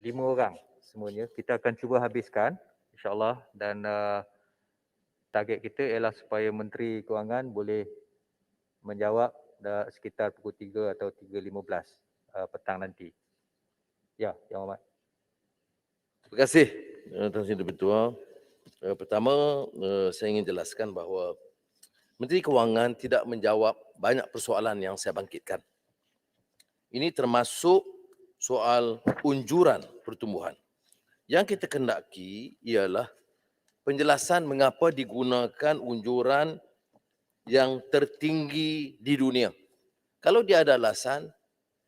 5 orang semuanya. Kita akan cuba habiskan insya-Allah dan target kita ialah supaya Menteri Kewangan boleh menjawab sekitar pukul 3 atau 3.15 petang nanti. Ya, Yang Amat. Terima kasih Tuan Sri Ketua. Pertama, saya ingin jelaskan bahawa Menteri Kewangan tidak menjawab banyak persoalan yang saya bangkitkan. Ini termasuk soal unjuran pertumbuhan. Yang kita kendaki ialah penjelasan mengapa digunakan unjuran yang tertinggi di dunia. Kalau dia ada alasan,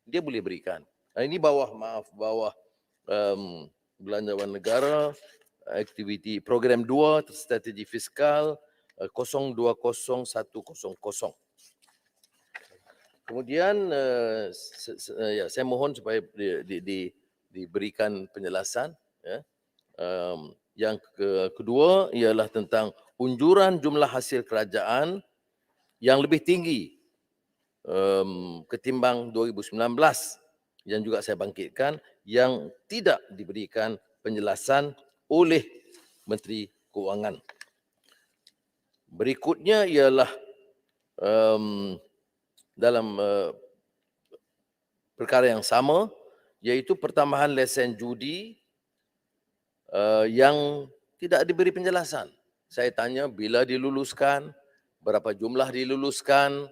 dia boleh berikan. Ini bawah belanjawan negara, aktiviti program 2, strategi fiskal 020100. Kemudian saya mohon supaya diberikan penjelasan. Ya. Yang kedua ialah tentang unjuran jumlah hasil kerajaan yang lebih tinggi ketimbang 2019 yang juga saya bangkitkan yang tidak diberikan penjelasan oleh Menteri Kewangan. Berikutnya ialah dalam perkara yang sama, iaitu pertambahan lesen judi yang tidak diberi penjelasan. Saya tanya bila diluluskan, berapa jumlah diluluskan,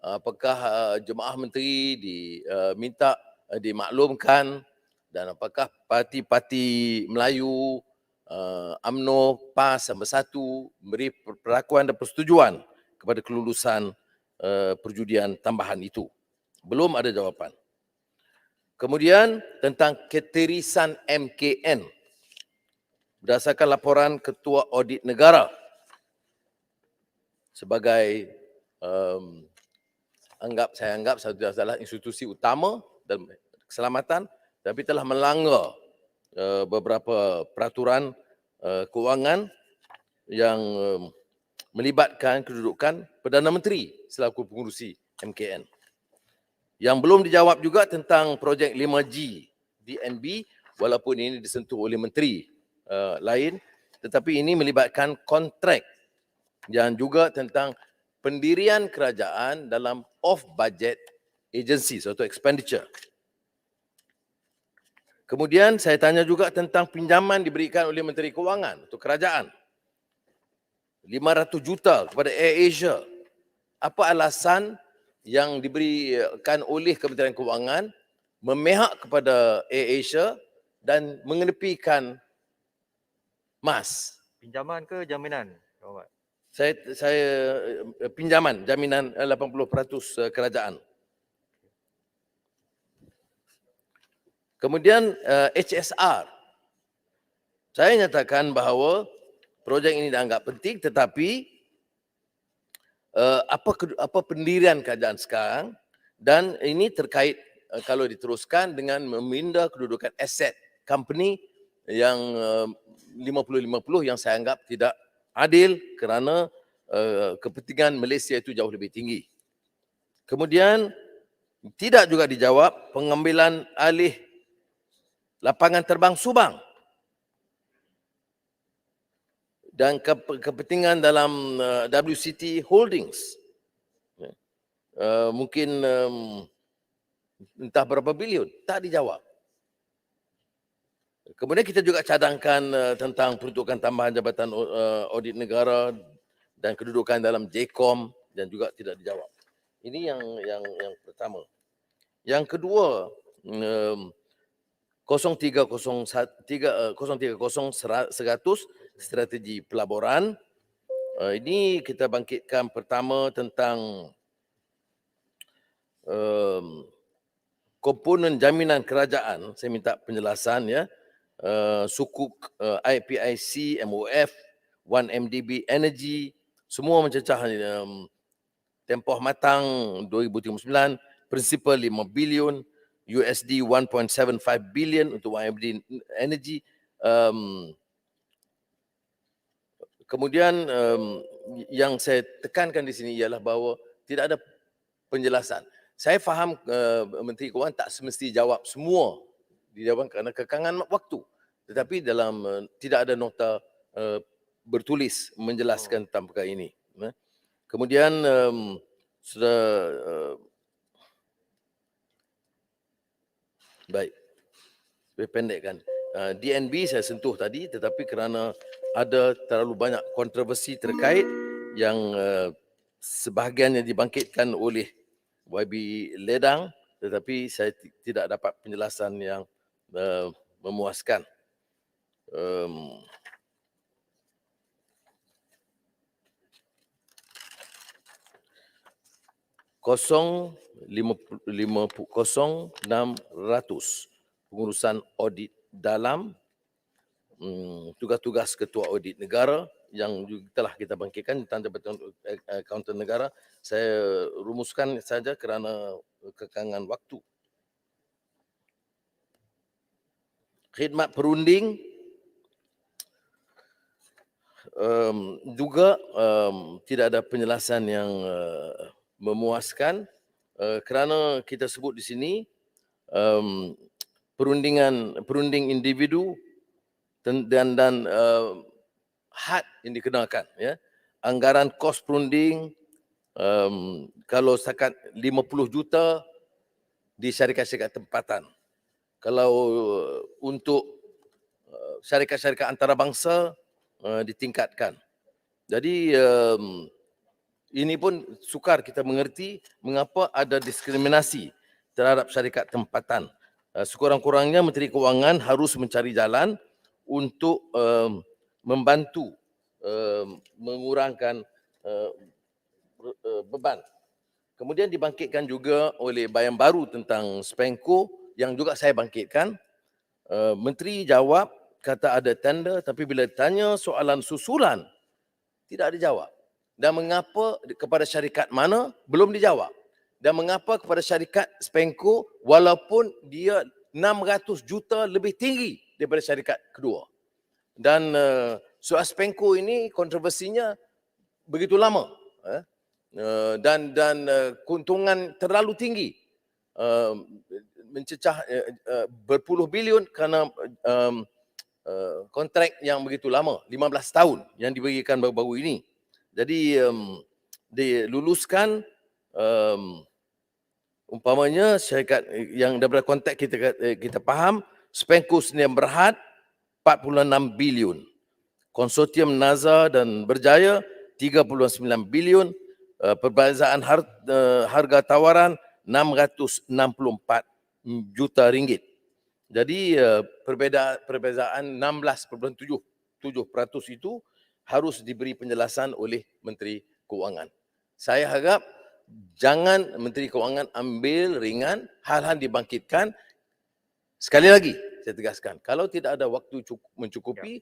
apakah jemaah menteri diminta dimaklumkan, dan apakah parti-parti Melayu, UMNO, PAS dan Bersatu memberi perlakuan dan persetujuan kepada kelulusan perjudian tambahan itu. Belum ada jawapan. Kemudian tentang keterisan MKN. Berdasarkan laporan Ketua Audit Negara sebagai saya anggap adalah institusi utama dalam keselamatan, tapi telah melanggar beberapa peraturan kewangan yang melibatkan kedudukan Perdana Menteri selaku pengurusi MKN. Yang belum dijawab juga tentang projek 5G DNB, walaupun ini disentuh oleh menteri lain, tetapi ini melibatkan kontrak dan juga tentang pendirian kerajaan dalam off-budget agencies atau expenditure. Kemudian saya tanya juga tentang pinjaman diberikan oleh Menteri Kewangan untuk kerajaan. 500 juta kepada AirAsia. Apa alasan yang diberikan oleh Kementerian Kewangan memihak kepada AirAsia dan mengenepikan MAS? Pinjaman ke jaminan, Yang Amat? Saya pinjaman, jaminan 80% kerajaan. Kemudian HSR. Saya nyatakan bahawa projek ini dianggap penting, tetapi apa pendirian kerajaan sekarang, dan ini terkait kalau diteruskan dengan meminda kedudukan aset company yang 50-50 yang saya anggap tidak adil kerana kepentingan Malaysia itu jauh lebih tinggi. Kemudian tidak juga dijawab pengambilan alih lapangan terbang Subang dan kepentingan dalam WCT Holdings. Mungkin entah berapa bilion, tak dijawab. Kemudian kita juga cadangkan tentang peruntukan tambahan Jabatan Audit Negara dan kedudukan dalam JCOM dan juga tidak dijawab. Ini yang pertama. Yang kedua, 030100 strategi pelaburan. Ini kita bangkitkan pertama tentang komponen jaminan kerajaan. Saya minta penjelasan ya. Sukuk IPIC, MOF, 1MDB Energy, semua mencecah tempoh matang 2039, prinsipal 5 bilion, USD 1.75 billion untuk 1MDB Energy. Kemudian yang saya tekankan di sini ialah bahawa tidak ada penjelasan. Saya faham Menteri Kewangan tak semesti jawab semua dijawabkan kerana kekangan waktu. Tetapi dalam tidak ada nota bertulis menjelaskan tentang perkara ini. Kemudian sudah baik, lebih pendek kan. DNB saya sentuh tadi, tetapi kerana ada terlalu banyak kontroversi terkait yang sebahagiannya dibangkitkan oleh YB Ledang, tetapi saya tidak dapat penjelasan yang memuaskan. Kosong 600 pengurusan audit dalam, tugas-tugas ketua audit negara yang juga telah kita bangkitkan tentang Jabatan Akauntan Negara. Saya rumuskan saja kerana kekangan waktu. Khidmat perunding juga tidak ada penjelasan yang memuaskan kerana kita sebut di sini perunding individu dan had yang dikenakan, ya. Anggaran kos perunding kalau setakat 50 juta di syarikat-syarikat tempatan. Kalau untuk syarikat-syarikat antarabangsa ditingkatkan. Jadi ini pun sukar kita mengerti mengapa ada diskriminasi terhadap syarikat tempatan. Sekurang-kurangnya Menteri Kewangan harus mencari jalan untuk membantu mengurangkan beban. Kemudian dibangkitkan juga oleh bayan baru tentang Spenco yang juga saya bangkitkan. Menteri jawab kata ada tender, tapi bila tanya soalan susulan tidak dijawab. Dan mengapa kepada syarikat mana belum dijawab. Dan mengapa kepada syarikat Spenco walaupun dia 600 juta lebih tinggi daripada syarikat kedua. Dan soal Spenco ini kontroversinya begitu lama. Dan keuntungan terlalu tinggi. Mencecah berpuluh bilion kerana kontrak yang begitu lama, 15 tahun yang diberikan baru-baru ini. Jadi diluluskan umpamanya syarikat yang daripada kontrak kita faham, Spenco Sdn Bhd 46 bilion. Konsortium Naza dan Berjaya 39 bilion. Perbezaan harga tawaran 664 juta ringgit. Jadi perbezaan 16.7% itu harus diberi penjelasan oleh Menteri Kewangan. Saya harap jangan Menteri Kewangan ambil ringan hal-hal dibangkitkan. Sekali lagi saya tegaskan, kalau tidak ada waktu mencukupi,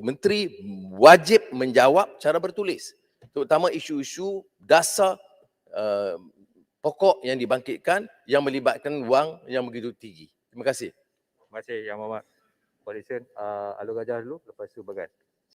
Menteri wajib menjawab secara bertulis. Terutama isu-isu dasar pokok yang dibangkitkan yang melibatkan wang yang begitu tinggi. Terima kasih. Terima kasih Yang Berhormat. Pak Lisen, Alur Gajah dulu, lepas tu Bagan.